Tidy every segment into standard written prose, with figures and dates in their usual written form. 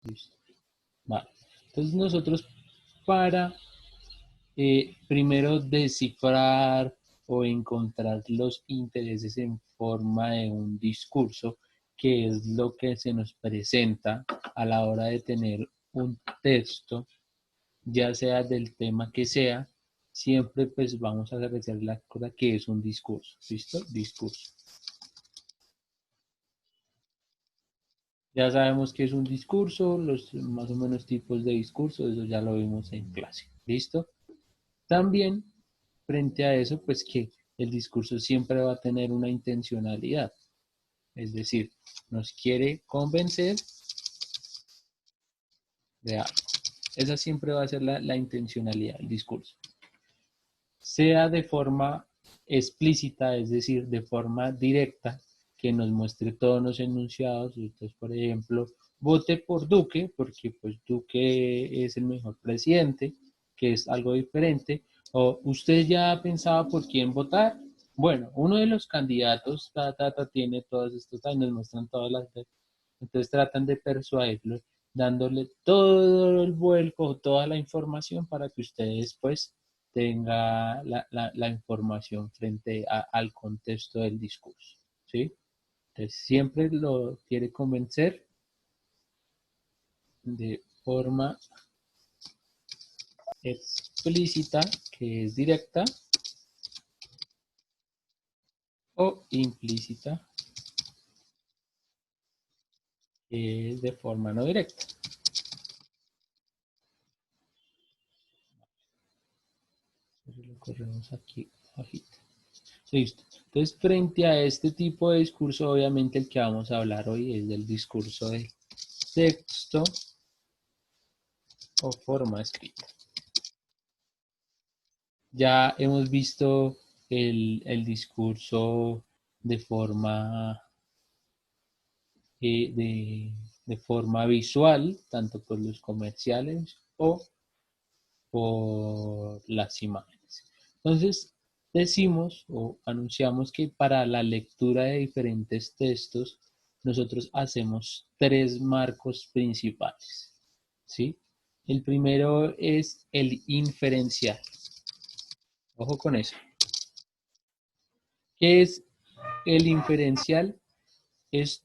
Listo. Vale. Entonces nosotros para primero descifrar o encontrar los intereses en forma de un discurso, que es lo que se nos presenta a la hora de tener un texto, ya sea del tema que sea, siempre pues vamos a realizar la cosa que es un discurso. ¿Listo? Discurso. Ya sabemos que es un discurso, los más o menos tipos de discurso, eso ya lo vimos en clase. ¿Listo? También, frente a eso, pues que el discurso siempre va a tener una intencionalidad. Es decir, nos quiere convencer de algo. Esa siempre va a ser la intencionalidad del discurso. Sea de forma explícita, es decir, de forma directa, que nos muestre todos los enunciados. Entonces, por ejemplo, vote por Duque, porque pues Duque es el mejor presidente, que es algo diferente. O usted ya ha pensado por quién votar. Bueno, uno de los candidatos tiene todos estos años, nos muestran todas las... Entonces tratan de persuadirlo, dándole todo el vuelco, toda la información para que ustedes pues tenga la información frente al contexto del discurso, ¿sí? Entonces siempre lo quiere convencer de forma explícita, que es directa, o implícita, que es de forma no directa. Entonces lo corremos aquí abajito. Listo. Entonces, frente a este tipo de discurso, obviamente el que vamos a hablar hoy es del discurso de texto o forma escrita. Ya hemos visto discurso de forma, de forma visual, tanto por los comerciales o por las imágenes. Entonces, decimos o anunciamos que para la lectura de diferentes textos, nosotros hacemos tres marcos principales, ¿sí? El primero es el inferencial. Ojo con eso. ¿Qué es el inferencial? Es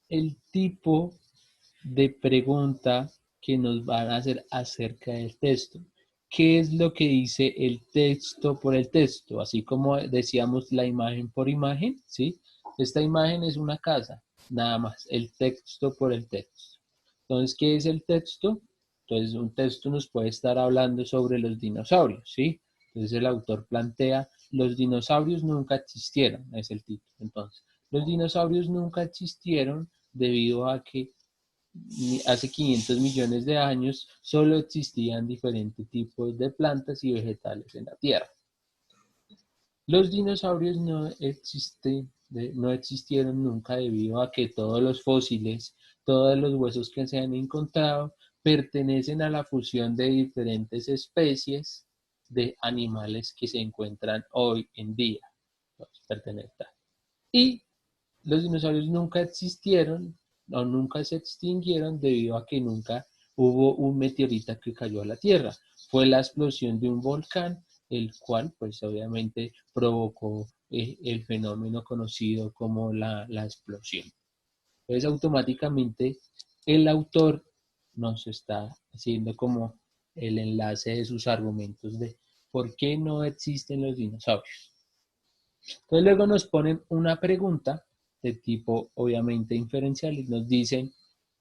el tipo de pregunta que nos van a hacer acerca del texto. ¿Qué es lo que dice el texto por el texto? Así como decíamos la imagen por imagen, ¿sí? Esta imagen es una casa, nada más, el texto por el texto. Entonces, ¿qué es el texto? Entonces, un texto nos puede estar hablando sobre los dinosaurios, ¿sí? Entonces, el autor plantea, los dinosaurios nunca existieron, es el título. Entonces, los dinosaurios nunca existieron debido a que hace 500 millones de años solo existían diferentes tipos de plantas y vegetales en la Tierra. Los dinosaurios no existieron nunca debido a que todos los fósiles, todos los huesos que se han encontrado pertenecen a la fusión de diferentes especies de animales que se encuentran hoy en día. Y los dinosaurios nunca existieron o nunca se extinguieron debido a que nunca hubo un meteorito que cayó a la Tierra. Fue la explosión de un volcán, el cual pues obviamente provocó el fenómeno conocido como la explosión. Entonces automáticamente el autor nos está haciendo como el enlace de sus argumentos de por qué no existen los dinosaurios. Entonces luego nos ponen una pregunta de tipo obviamente inferencial y nos dicen,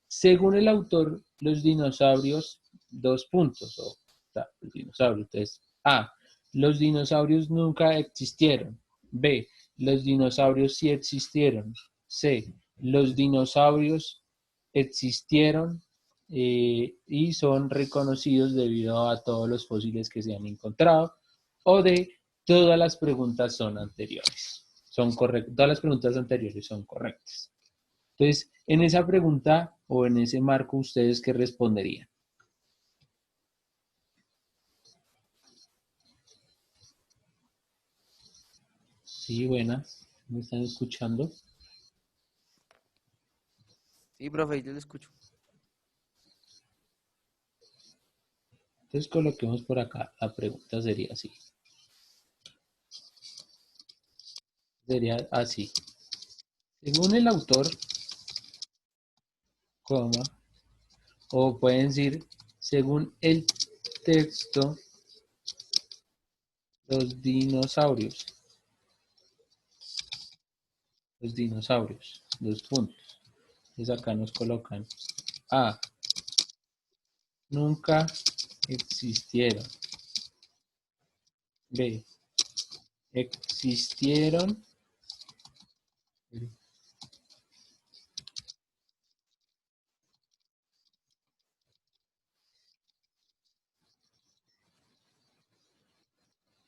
según el autor, los dinosaurios, dos puntos, o sea, los dinosaurios. Entonces, A, los dinosaurios nunca existieron. B, los dinosaurios sí existieron. C, los dinosaurios existieron y son reconocidos debido a todos los fósiles que se han encontrado. O D, todas las preguntas son anteriores. Son correctas. Todas las preguntas anteriores son correctas. Entonces, en esa pregunta o en ese marco, ¿ustedes qué responderían? Sí, buenas. ¿Me están escuchando? Sí, profe, yo le escucho. Entonces coloquemos por acá, la pregunta sería así. Sería así. Según el autor, coma, o pueden decir, según el texto, los dinosaurios, dos puntos. Entonces acá nos colocan A, nunca existieron. B, existieron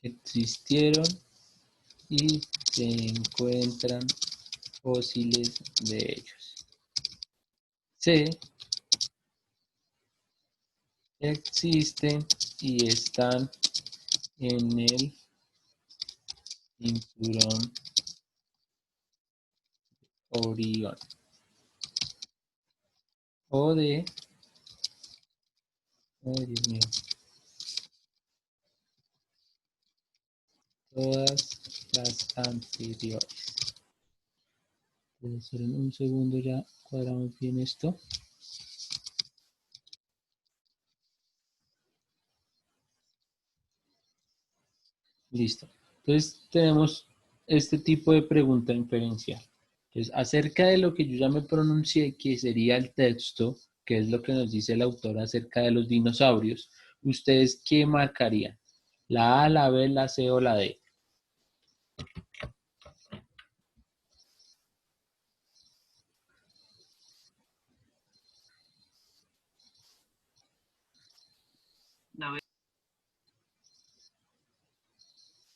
existieron y se encuentran fósiles de ellos. C, existen y están en el cinturón Orión. O D, ay Dios mío, todas las anteriores. Entonces, en un segundo ya cuadramos bien esto. Listo. Entonces tenemos este tipo de pregunta inferencial. Entonces, acerca de lo que yo ya me pronuncié, que sería el texto, que es lo que nos dice el autor acerca de los dinosaurios, ¿ustedes qué marcarían? ¿La A, la B, la C o la D? La B,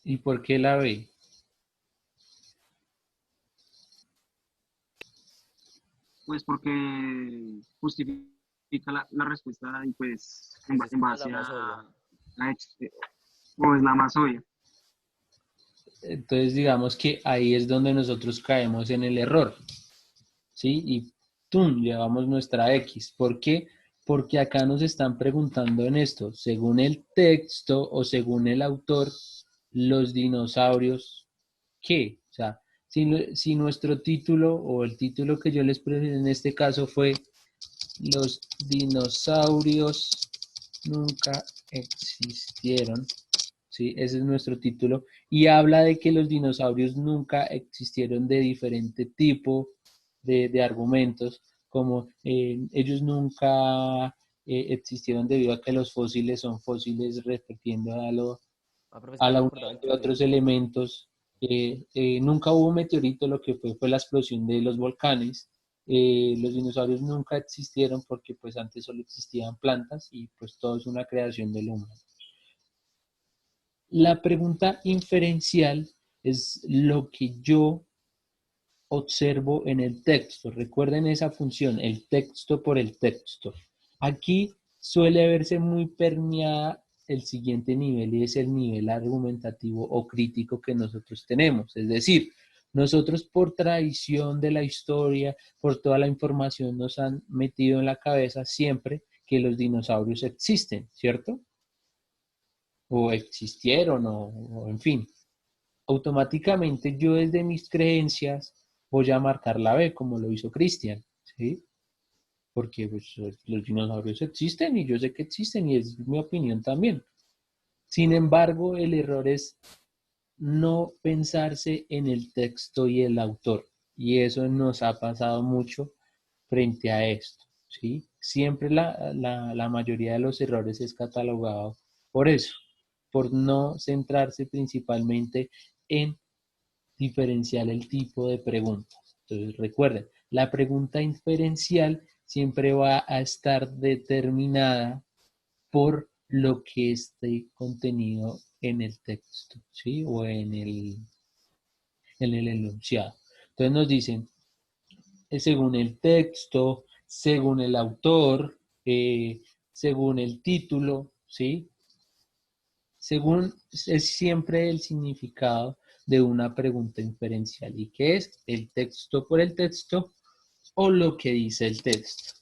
¿Y por qué la B? pues porque justifica la respuesta y pues Pues es en como la base más obvia. a hechos, o es la más obvia. Entonces digamos que ahí es donde nosotros caemos en el error, ¿sí? Y ¡tum! Llevamos nuestra X. ¿Por qué? Porque acá nos están preguntando en esto, según el texto o según el autor, los dinosaurios, ¿qué? O sea, si nuestro título o el título que yo les presenté en este caso fue los dinosaurios nunca existieron, ¿sí? Ese es nuestro título. Y habla de que los dinosaurios nunca existieron de diferente tipo de argumentos, como ellos nunca existieron debido a que los fósiles son fósiles repitiendo Ah, profe, es a que no la me unión acordaba de entender. otros elementos. Nunca hubo meteorito, lo que fue la explosión de los volcanes. Los dinosaurios nunca existieron porque pues antes solo existían plantas y pues todo es una creación del humano. La pregunta inferencial es lo que yo observo en el texto. Recuerden esa función, el texto por el texto. Aquí suele verse muy permeada el siguiente nivel y es el nivel argumentativo o crítico que nosotros tenemos. Es decir, nosotros por tradición de la historia, por toda la información nos han metido en la cabeza siempre que los dinosaurios existen, ¿cierto? O existieron o en fin. Automáticamente yo desde mis creencias voy a marcar la B como lo hizo Cristian, ¿sí? Porque pues, los dinosaurios existen y yo sé que existen y es mi opinión también. Sin embargo, el error es no pensarse en el texto y el autor. Y eso nos ha pasado mucho frente a esto, ¿sí? Siempre la mayoría de los errores es catalogado por eso, por no centrarse principalmente en diferenciar el tipo de preguntas. Entonces, recuerden, la pregunta inferencial siempre va a estar determinada por lo que esté contenido en el texto, ¿sí? O en el enunciado. Entonces nos dicen, según el texto, según el autor, según el título, ¿sí? Según es siempre el significado de una pregunta inferencial y que es el texto por el texto o lo que dice el texto.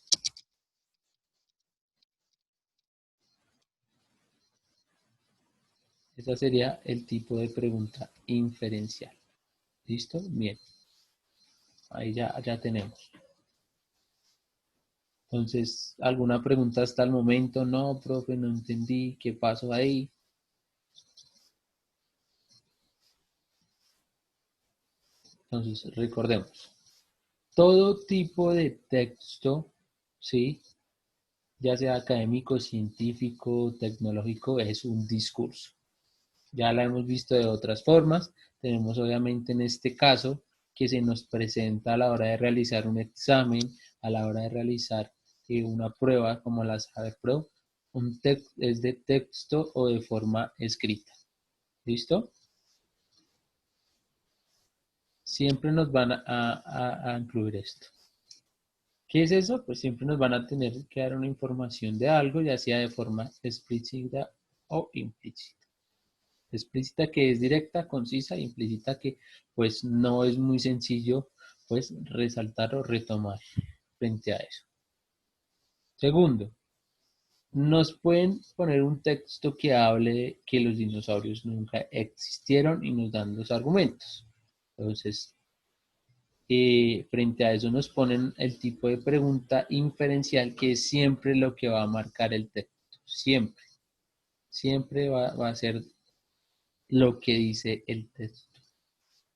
Ese sería el tipo de pregunta inferencial. ¿Listo? Bien. Ahí ya tenemos. Entonces, ¿alguna pregunta hasta el momento? No, profe, no entendí. ¿Qué pasó ahí? Entonces, recordemos. Todo tipo de texto, ¿sí? Ya sea académico, científico, tecnológico, es un discurso. Ya la hemos visto de otras formas. Tenemos obviamente en este caso que se nos presenta a la hora de realizar un examen, a la hora de realizar una prueba como la SABERPRO, es de texto o de forma escrita. ¿Listo? Siempre nos van a incluir esto. ¿Qué es eso? Pues siempre nos van a tener que dar una información de algo, ya sea de forma explícita o implícita. Explícita que es directa, concisa, implícita que pues no es muy sencillo pues resaltar o retomar frente a eso. Segundo, nos pueden poner un texto que hable de que los dinosaurios nunca existieron y nos dan los argumentos. Entonces, frente a eso nos ponen el tipo de pregunta inferencial que es siempre lo que va a marcar el texto. Siempre. Siempre va a ser lo que dice el texto.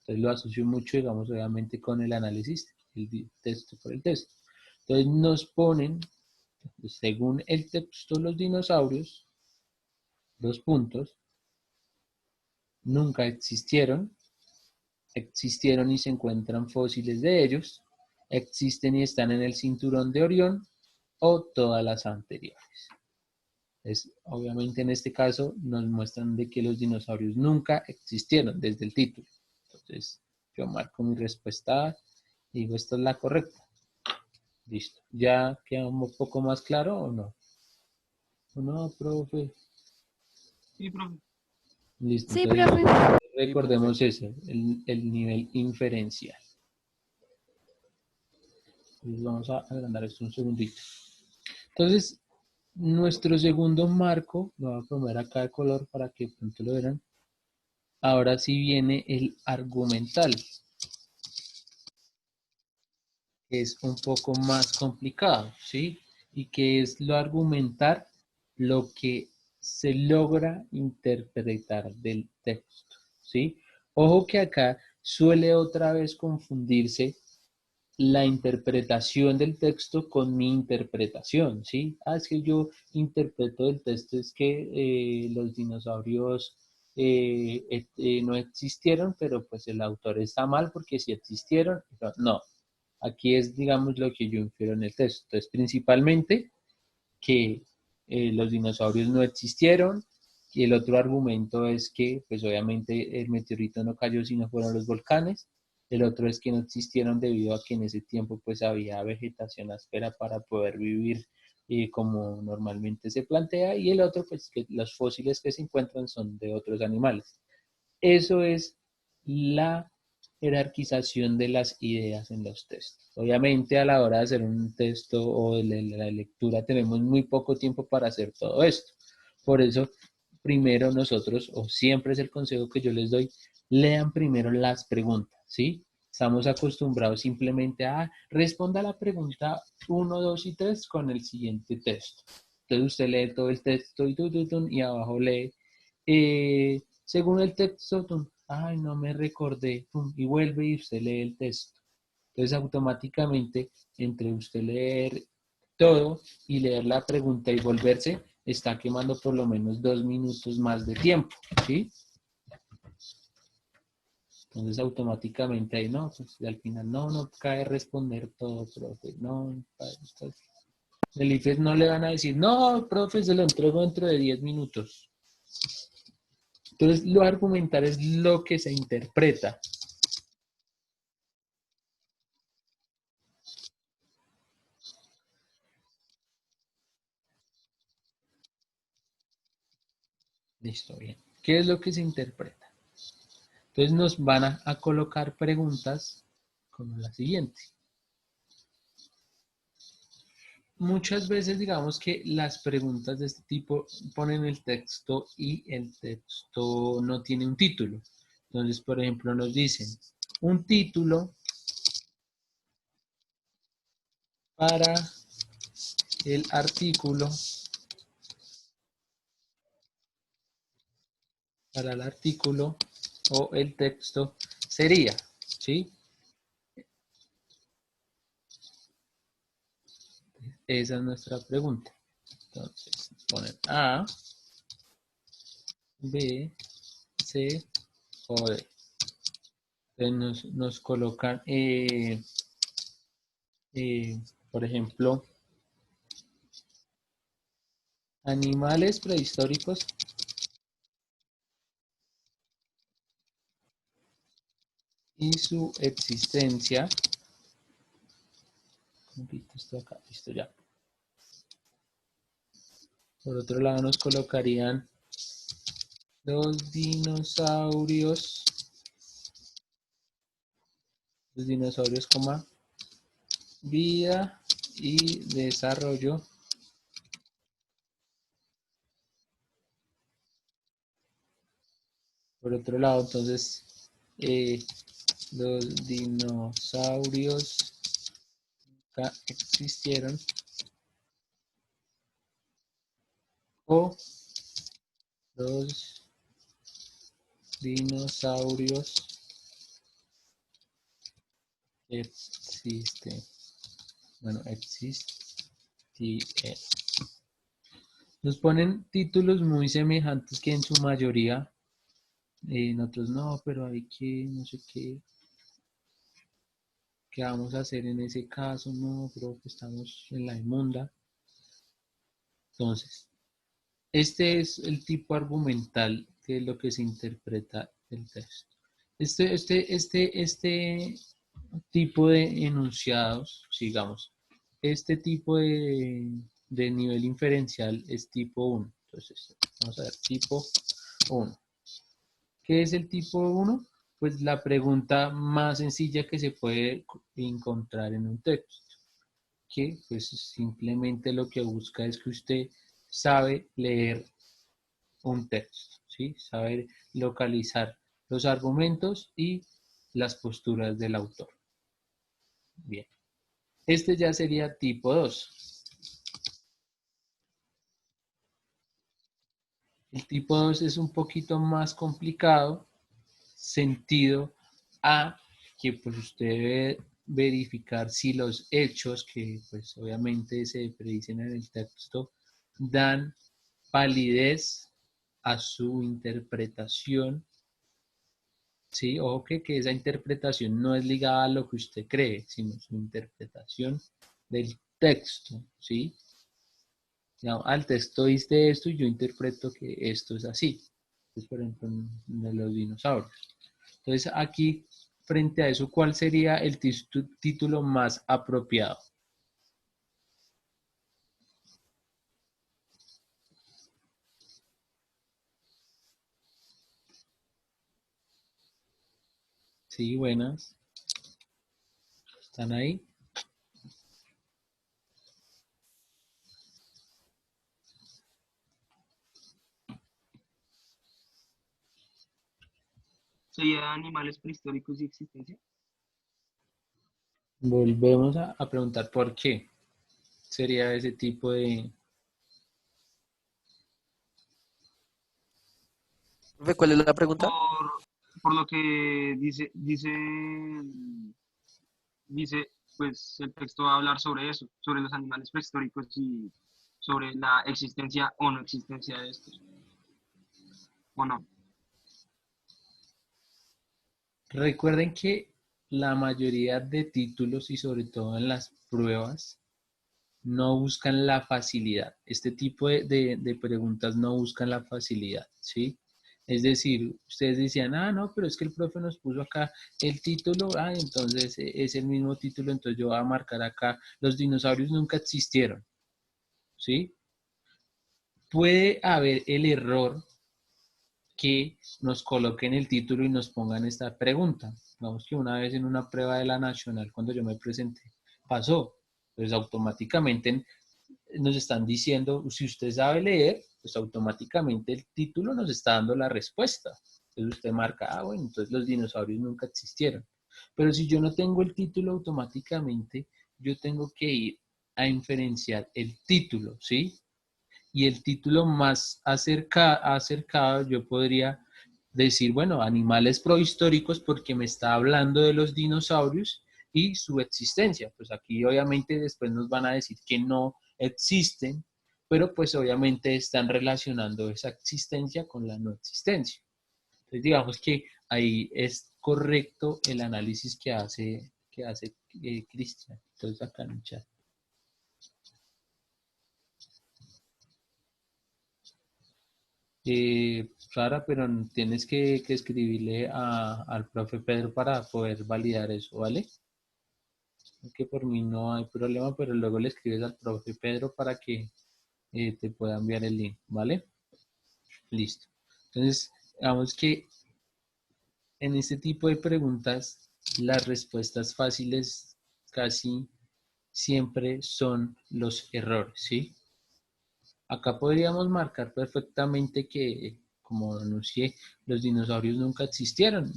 Entonces lo asocio mucho, digamos, obviamente con el análisis, el texto por el texto. Entonces nos ponen, según el texto, los dinosaurios, dos puntos, nunca existieron, existieron y se encuentran fósiles de ellos, existen y están en el cinturón de Orión, o todas las anteriores. Obviamente en este caso nos muestran de que los dinosaurios nunca existieron desde el título. Entonces yo marco mi respuesta y digo esta es la correcta. Listo. ¿Ya queda un poco más claro o no? ¿O no, profe? Sí, profe. Listo. Sí, Entonces profe. recordemos eso, el nivel inferencial. Entonces vamos a agrandar esto un segundito. Entonces, nuestro segundo marco, lo voy a poner acá de color para que pronto lo verán. Ahora sí viene el argumental, que es un poco más complicado, ¿sí? Y que es lo argumentar lo que se logra interpretar del texto, ¿sí? Ojo que acá suele otra vez confundirse la interpretación del texto con mi interpretación, ¿sí? Ah, es que yo interpreto el texto, es que los dinosaurios no existieron, pero pues el autor está mal porque sí existieron. No, aquí es, digamos, lo que yo infiero en el texto. Entonces, principalmente que los dinosaurios no existieron, y el otro argumento es que, pues obviamente el meteorito no cayó si no fueron los volcanes. El otro es que no existieron debido a que en ese tiempo pues había vegetación áspera para poder vivir como normalmente se plantea. Y el otro pues que los fósiles que se encuentran son de otros animales. Eso es la jerarquización de las ideas en los textos. Obviamente a la hora de hacer un texto o de la lectura tenemos muy poco tiempo para hacer todo esto. Por eso, primero nosotros, o siempre es el consejo que yo les doy, lean primero las preguntas, ¿sí? Estamos acostumbrados simplemente a responder la pregunta 1, 2 y 3 con el siguiente texto. Entonces usted lee todo el texto y abajo lee según el texto, ay, no me recordé, y vuelve y usted lee el texto. Entonces, automáticamente, entre usted leer todo y leer la pregunta y volverse, está quemando por lo menos 2 minutos más de tiempo, ¿sí? Entonces, automáticamente ahí, no, pues al final, no cae responder todo, profe, no, el IFES no le van a decir, no, profe, se lo entrego dentro de 10 minutos. Entonces, lo argumentar es lo que se interpreta. Listo, bien. ¿Qué es lo que se interpreta? Entonces nos van a colocar preguntas como la siguiente. muchas veces digamos que las preguntas de este tipo ponen el texto y el texto no tiene un título. Entonces, por ejemplo, nos dicen un título para el artículo, o el texto sería, ¿sí? Esa es nuestra pregunta. Entonces, ponen A, B, C o D. Entonces nos colocan, por ejemplo, animales prehistóricos y su existencia. Esto acá, listo ya. Por otro lado nos colocarían los dinosaurios, vida y desarrollo. Por otro lado, entonces, los dinosaurios nunca existieron, o los dinosaurios existen. Bueno, existieron. Nos ponen títulos muy semejantes que en su mayoría, nosotros no, pero hay que, no sé qué vamos a hacer en ese caso, no, creo que estamos en la inmunda. Entonces, este es el tipo argumental que es lo que se interpreta del texto. Este tipo de enunciados, sigamos, este tipo de nivel inferencial es tipo 1. Entonces, vamos a ver, tipo 1. ¿Qué es el tipo 1? Pues la pregunta más sencilla que se puede encontrar en un texto, que pues simplemente lo que busca es que usted sabe leer un texto, ¿sí? Saber localizar los argumentos y las posturas del autor. Bien. Este ya sería tipo 2. El tipo 2 es un poquito más complicado, sentido a que pues usted debe verificar si los hechos que pues obviamente se predicen en el texto dan validez a su interpretación. Sí, ojo que esa interpretación no es ligada a lo que usted cree, sino su interpretación del texto, ¿sí? Digamos, al texto dice esto y yo interpreto que esto es así. Entonces, por ejemplo, de los dinosaurios. Entonces, aquí, frente a eso, ¿cuál sería el título más apropiado? Sí, buenas. ¿Están ahí? ¿Sería animales prehistóricos y existencia? Volvemos a preguntar por qué sería ese tipo de... Profe, ¿cuál es la pregunta? Por lo que dice, pues el texto va a hablar sobre eso, sobre los animales prehistóricos y sobre la existencia o no existencia de estos, o no. Recuerden que la mayoría de títulos y sobre todo en las pruebas no buscan la facilidad. Este tipo de preguntas no buscan la facilidad, ¿sí? Es decir, ustedes decían, ah, no, pero es que el profe nos puso acá el título, ah, entonces es el mismo título, entonces yo voy a marcar acá, los dinosaurios nunca existieron, ¿sí? Puede haber el error que nos coloquen el título y nos pongan esta pregunta. Vamos que una vez en una prueba de la nacional, cuando yo me presenté, pasó. Entonces automáticamente nos están diciendo, si usted sabe leer, pues automáticamente el título nos está dando la respuesta. Entonces usted marca, ah, bueno, entonces los dinosaurios nunca existieron. Pero si yo no tengo el título automáticamente, yo tengo que ir a inferenciar el título, ¿sí? Y el título más acercado yo podría decir, bueno, animales prohistóricos porque me está hablando de los dinosaurios y su existencia. Pues aquí obviamente después nos van a decir que no existen, pero pues obviamente están relacionando esa existencia con la no existencia. Entonces digamos que ahí es correcto el análisis que hace Cristian. Entonces acá en el chat. Sara, pero tienes que escribirle al profe Pedro para poder validar eso, ¿vale? Que por mí no hay problema, pero luego le escribes al profe Pedro para que te pueda enviar el link, ¿vale? Listo. Entonces, digamos que en este tipo de preguntas, las respuestas fáciles casi siempre son los errores, ¿sí? Acá podríamos marcar perfectamente que, como anuncié, los dinosaurios nunca existieron.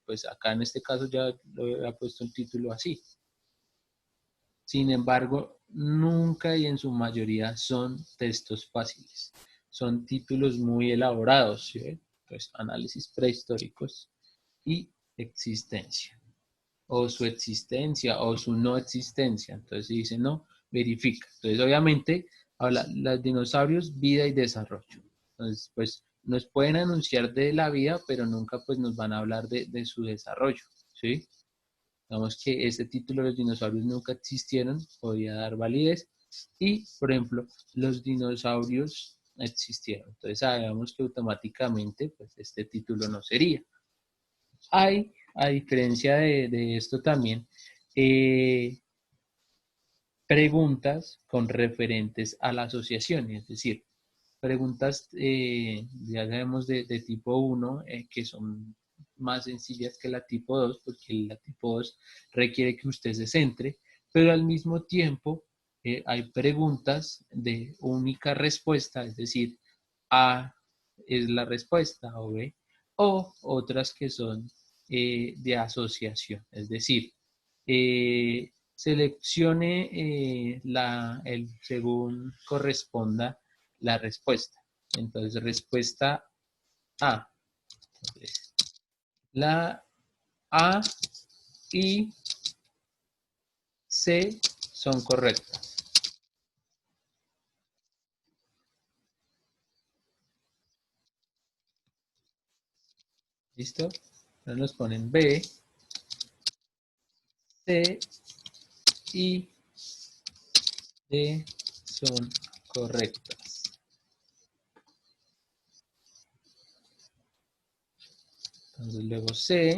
Pues acá en este caso ya lo había puesto el título así. Sin embargo, nunca y en su mayoría son textos fáciles. Son títulos muy elaborados, ¿sí? Pues análisis prehistóricos y existencia. O su existencia o su no existencia. Entonces si dice no, verifica. Entonces obviamente habla los dinosaurios, vida y desarrollo. Entonces pues nos pueden anunciar de la vida, pero nunca pues nos van a hablar de su desarrollo, ¿sí? Digamos que este título, los dinosaurios nunca existieron, podría dar validez. Y, por ejemplo, los dinosaurios existieron. Entonces sabemos que automáticamente pues, este título no sería. Hay, a diferencia de esto también, eh, preguntas con referentes a la asociación, es decir, preguntas, ya sabemos, de tipo 1, que son más sencillas que la tipo 2, porque la tipo 2 requiere que usted se centre, pero al mismo tiempo hay preguntas de única respuesta, es decir, A es la respuesta o B, o otras que son de asociación, es decir, seleccione según corresponda la respuesta. Entonces, respuesta A. Entonces, la A y C son correctas. ¿Listo? Ahora nos ponen B, C y D son correctas. Entonces, luego C,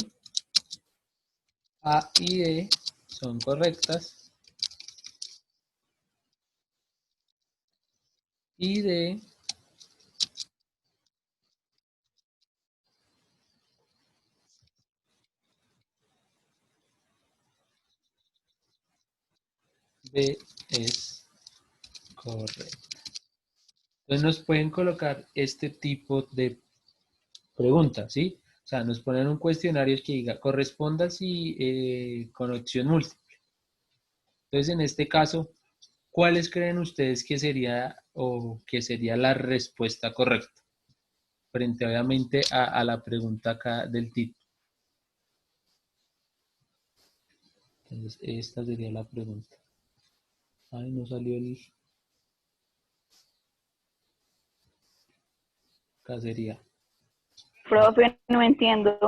A y D son correctas. Y D B es correcta. Entonces nos pueden colocar este tipo de preguntas, ¿sí? O sea, nos ponen un cuestionario que diga, corresponda si con opción múltiple. Entonces, en este caso, ¿cuáles creen ustedes que sería o que sería la respuesta correcta? Frente, obviamente, a la pregunta acá del título. Entonces, esta sería la pregunta. Ay, no salió el... Acá sería. Profe, no entiendo.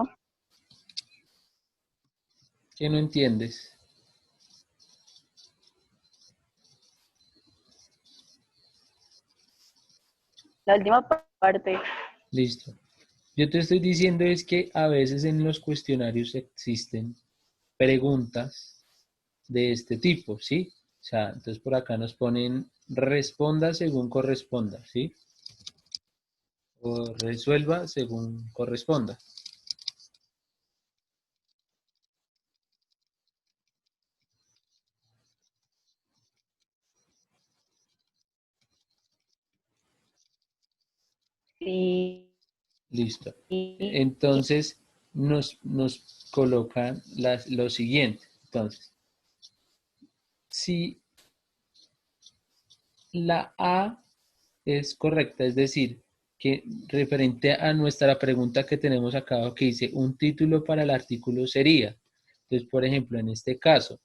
¿Qué no entiendes? La última parte. Listo. Yo te estoy diciendo es que a veces en los cuestionarios existen preguntas de este tipo, ¿sí? O sea, entonces por acá nos ponen responda según corresponda, ¿sí? O resuelva según corresponda. Sí. Listo. Entonces, nos colocan lo siguiente. Entonces, si la A es correcta, es decir, que referente a nuestra pregunta que tenemos acá, que dice, un título para el artículo sería. Entonces, por ejemplo, en este caso,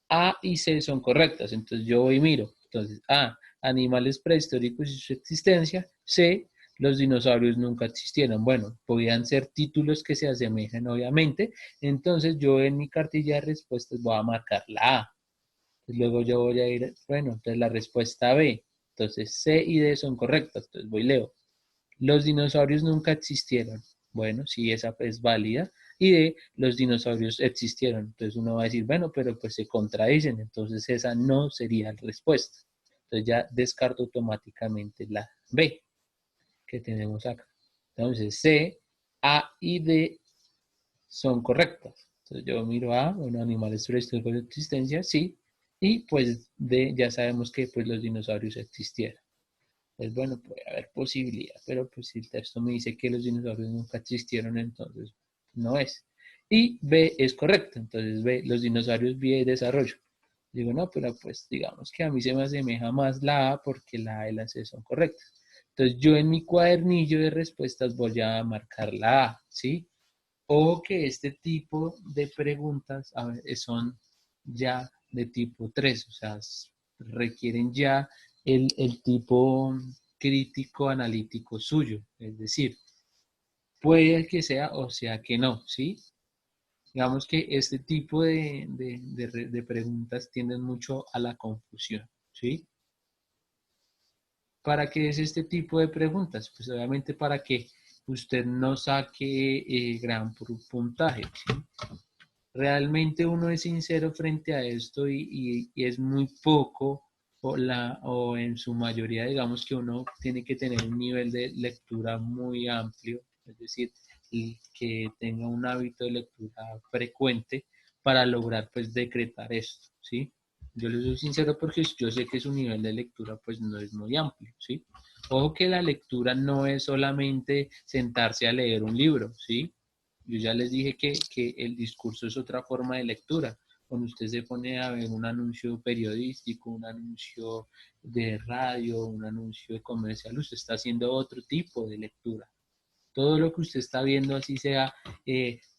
A y C son correctas. Entonces, yo voy y miro. Entonces, A, animales prehistóricos y su existencia. C, los dinosaurios nunca existieron. Bueno, podían ser títulos que se asemejen, obviamente. Entonces, yo en mi cartilla de respuestas voy a marcar la A. Luego yo voy a ir, bueno, entonces la respuesta B. Entonces C y D son correctas. Entonces voy y leo. Los dinosaurios nunca existieron. Bueno, sí, esa es válida. Y D, los dinosaurios existieron. Entonces uno va a decir, bueno, pero pues se contradicen. Entonces esa no sería la respuesta. Entonces ya descarto automáticamente la B que tenemos acá. Entonces C, A y D son correctas. Entonces yo miro A, bueno, animales prehistóricos de existencia, sí. Y pues D, ya sabemos que pues los dinosaurios existieron. Pues bueno, puede haber posibilidad, pero pues si el texto me dice que los dinosaurios nunca existieron, entonces no es. Y B es correcto, entonces B, los dinosaurios vía y desarrollo. Digo, no, pero pues digamos que a mí se me asemeja más la A porque la A y la C son correctas. Entonces yo en mi cuadernillo de respuestas voy a marcar la A, ¿sí? O que este tipo de preguntas a ver, son ya de tipo 3, o sea, requieren ya el tipo crítico analítico suyo, es decir, puede que sea o sea que no, ¿sí? Digamos que este tipo de preguntas tienden mucho a la confusión, ¿sí? ¿Para qué es este tipo de preguntas? Pues obviamente para que usted no saque gran puntaje, ¿sí? Realmente uno es sincero frente a esto y es muy poco o en su mayoría digamos que uno tiene que tener un nivel de lectura muy amplio, es decir, que tenga un hábito de lectura frecuente para lograr pues decretar esto, ¿sí? Yo le soy sincero porque yo sé que su nivel de lectura pues no es muy amplio, ¿sí? Ojo que la lectura no es solamente sentarse a leer un libro, ¿sí? Yo ya les dije que el discurso es otra forma de lectura. Cuando usted se pone a ver un anuncio periodístico, un anuncio de radio, un anuncio de comercial, usted está haciendo otro tipo de lectura. Todo lo que usted está viendo, así sea,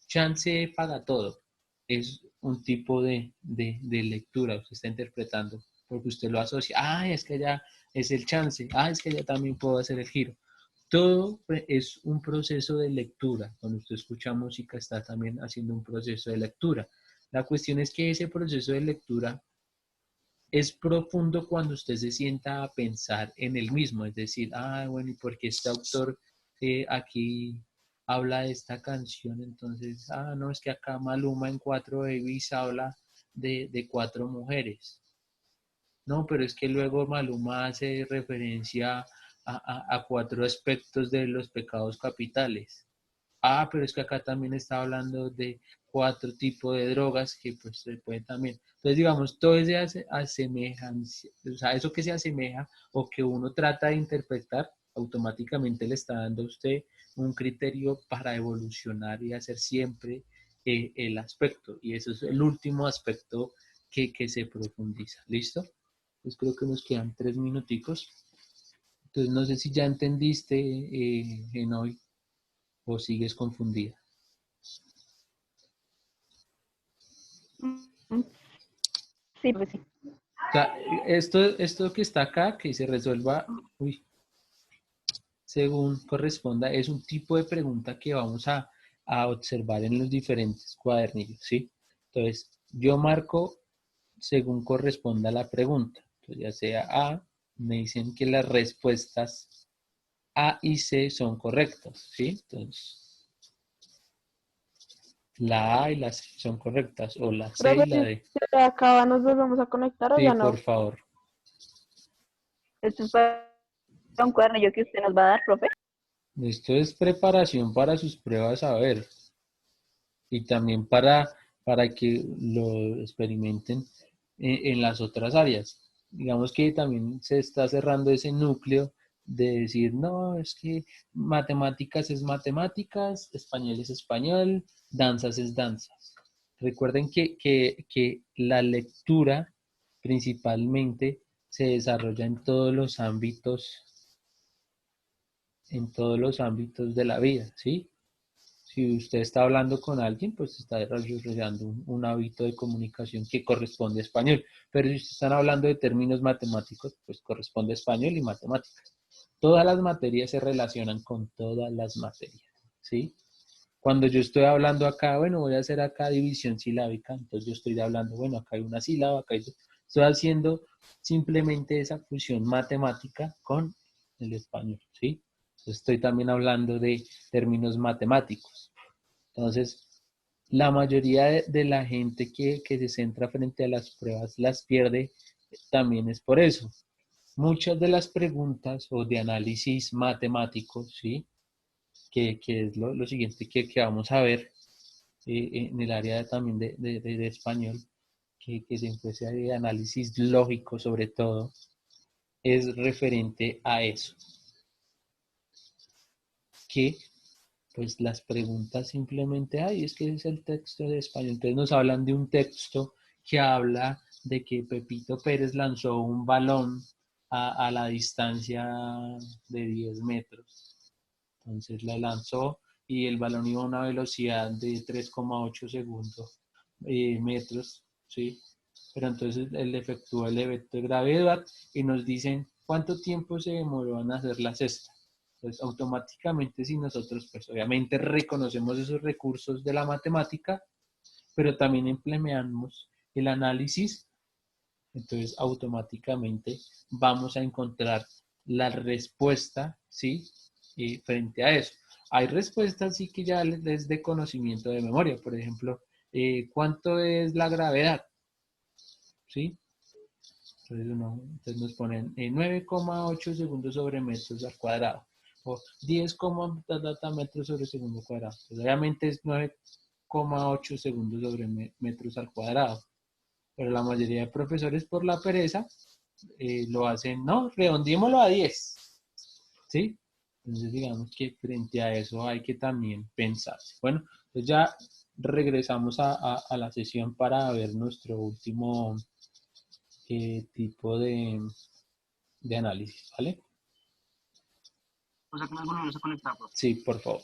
chance paga todo, es un tipo de lectura, usted está interpretando, porque usted lo asocia, es que ya es el chance, es que ya también puedo hacer el giro. Todo es un proceso de lectura. Cuando usted escucha música está también haciendo un proceso de lectura. La cuestión es que ese proceso de lectura es profundo cuando usted se sienta a pensar en el mismo, es decir, bueno, ¿y por qué este autor aquí habla de esta canción? Entonces, no, es que acá Maluma en 4 Babies habla de 4 mujeres. No, pero es que luego Maluma hace referencia a 4 aspectos de los pecados capitales. Pero es que acá también está hablando de 4 tipos de drogas que pues se pueden también. Entonces, digamos, todo ese asemejanza, o sea, eso que se asemeja o que uno trata de interpretar, automáticamente le está dando a usted un criterio para evolucionar y hacer siempre el aspecto. Y eso es el último aspecto que se profundiza. ¿Listo? Pues creo que nos quedan 3 minuticos. Entonces, no sé si ya entendiste en hoy o sigues confundida. Sí, pues sí. O sea, esto que está acá, que se resuelva, según corresponda, es un tipo de pregunta que vamos a observar en los diferentes cuadernillos, ¿sí? Entonces, yo marco según corresponda la pregunta. Entonces, ya sea A, me dicen que las respuestas A y C son correctas, ¿sí? Entonces, la A y la C son correctas, o la C Profe, y la si D. se acaba, ¿nos volvemos a conectar o Sí, ya por no? favor. Esto es para un cuadernillo que usted nos va a dar, profe. Esto es preparación para sus pruebas a ver y también para que lo experimenten en las otras áreas. Digamos que también se está cerrando ese núcleo de decir, no, es que matemáticas es matemáticas, español es español, danzas es danzas. Recuerden que la lectura principalmente se desarrolla en todos los ámbitos de la vida, ¿sí? Si usted está hablando con alguien, pues está desarrollando un hábito de comunicación que corresponde a español. Pero si están hablando de términos matemáticos, pues corresponde a español y matemáticas. Todas las materias se relacionan con todas las materias, ¿sí? Cuando yo estoy hablando acá, bueno, voy a hacer acá división silábica, entonces yo estoy hablando, bueno, acá hay una sílaba, acá hay dos. Estoy haciendo simplemente esa fusión matemática con el español, ¿sí? Estoy también hablando de términos matemáticos. Entonces, la mayoría de la gente que se centra frente a las pruebas las pierde también es por eso. Muchas de las preguntas o de análisis matemático, ¿sí? Que es lo siguiente que vamos a ver en el área también de español, que se encuentra de análisis lógico sobre todo, es referente a eso. Que pues las preguntas simplemente, ay, es que es el texto de español. Entonces nos hablan de un texto que habla de que Pepito Pérez lanzó un balón a la distancia de 10 metros. Entonces la lanzó y el balón iba a una velocidad de 3,8 segundos, metros, ¿sí? Pero entonces él efectuó el efecto de gravedad y nos dicen cuánto tiempo se demoró en hacer la cesta. Entonces automáticamente si nosotros pues obviamente reconocemos esos recursos de la matemática, pero también implementamos el análisis, entonces automáticamente vamos a encontrar la respuesta, ¿sí? Frente a eso. Hay respuestas sí que ya es de conocimiento de memoria, por ejemplo, ¿cuánto es la gravedad? ¿Sí? Entonces nos ponen 9,8 segundos sobre metros al cuadrado o 10, metros sobre segundo cuadrado. Pues obviamente es 9,8 segundos sobre metros al cuadrado. Pero la mayoría de profesores por la pereza lo hacen, no, redondémoslo a 10. ¿Sí? Entonces digamos que frente a eso hay que también pensar. Bueno, pues ya regresamos a la sesión para ver nuestro último tipo de análisis, ¿vale? O sea que nos volvemos a conectar, profe. Sí, por favor.